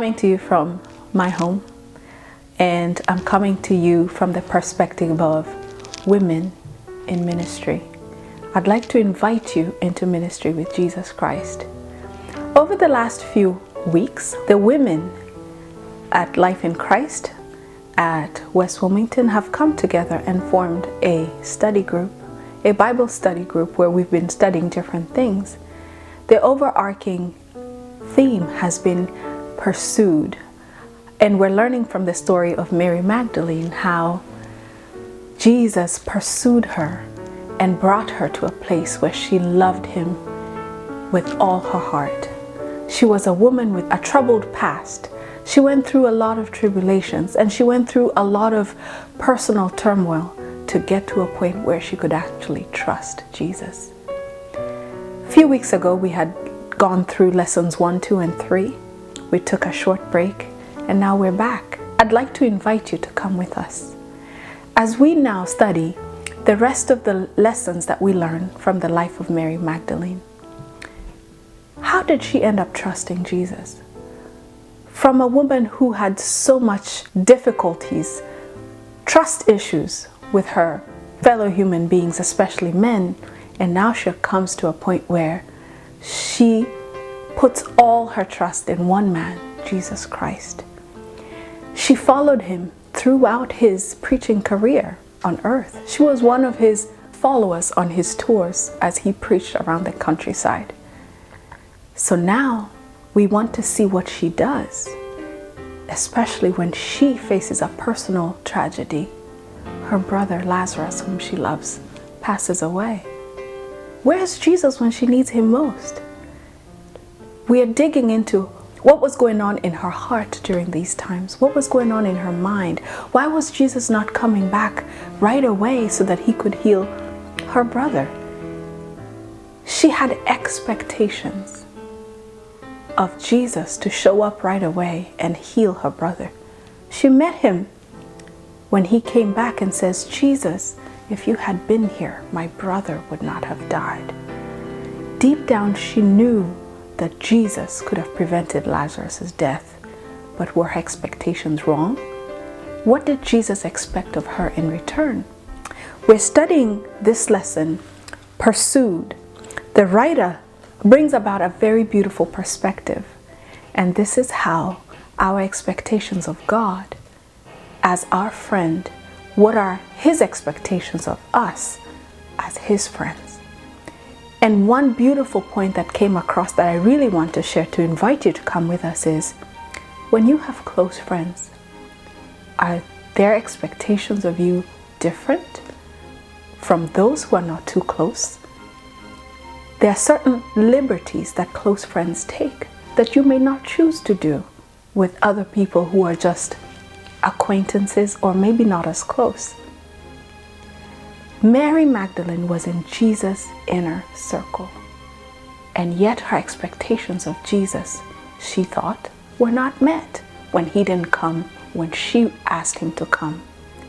coming to you from my home, and I'm coming to you from the perspective of women in ministry. I'd like to invite you into ministry with Jesus Christ. Over the last few weeks, the women at Life in Christ at West Wilmington have come together and formed a study group, a Bible study group where we've been studying different things. The overarching theme has been pursued, and we're learning from the story of Mary Magdalene how Jesus pursued her and brought her to a place where she loved him with all her heart. She was a woman with a troubled past. She went through a lot of tribulations, and she went through a lot of personal turmoil to get to a point where she could actually trust Jesus. A few weeks ago, we had gone through lessons 1, 2, and 3. We took a short break, and now we're back. I'd like to invite you to come with us as we now study the rest of the lessons that we learn from the life of Mary Magdalene. How did she end up trusting Jesus? From a woman who had so much difficulties, trust issues with her fellow human beings, especially men, and now she comes to a point where she puts all her trust in one man, Jesus Christ. She followed him throughout his preaching career on earth. She was one of his followers on his tours as he preached around the countryside. So now we want to see what she does, especially when she faces a personal tragedy. Her brother Lazarus, whom she loves, passes away. Where's Jesus when she needs him most? We are digging into what was going on in her heart during these times. What was going on in her mind? Why was Jesus not coming back right away so that he could heal her brother? She had expectations of Jesus to show up right away and heal her brother. She met him when he came back and says, "Jesus, if you had been here, my brother would not have died." Deep down, she knew that Jesus could have prevented Lazarus' death, but were her expectations wrong? What did Jesus expect of her in return? We're studying this lesson, Pursued. The writer brings about a very beautiful perspective, and this is how our expectations of God as our friend, what are his expectations of us as his friends? And one beautiful point that came across that I really want to share to invite you to come with us is, when you have close friends, are their expectations of you different from those who are not too close? There are certain liberties that close friends take that you may not choose to do with other people who are just acquaintances or maybe not as close. Mary Magdalene was in Jesus' inner circle, and yet her expectations of Jesus, she thought, were not met when he didn't come when she asked him to come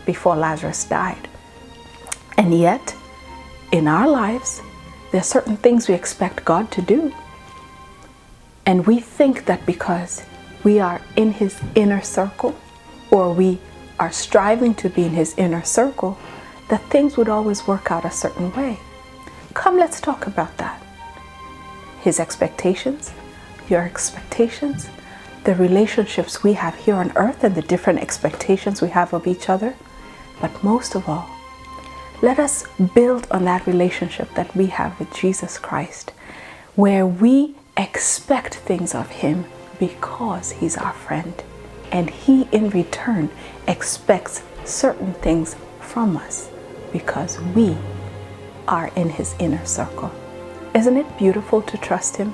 before Lazarus died. And yet, in our lives, there are certain things we expect God to do, and we think that because we are in his inner circle, or we are striving to be in his inner circle, that things would always work out a certain way. Come, let's talk about that. His expectations, your expectations, the relationships we have here on earth and the different expectations we have of each other. But most of all, let us build on that relationship that we have with Jesus Christ, where we expect things of him because he's our friend, and he in return expects certain things from us because we are in his inner circle. Isn't it beautiful to trust him?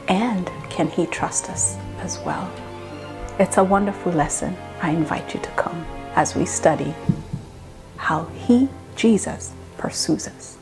And can he trust us as well? It's a wonderful lesson. I invite you to come as we study how he, Jesus, pursues us.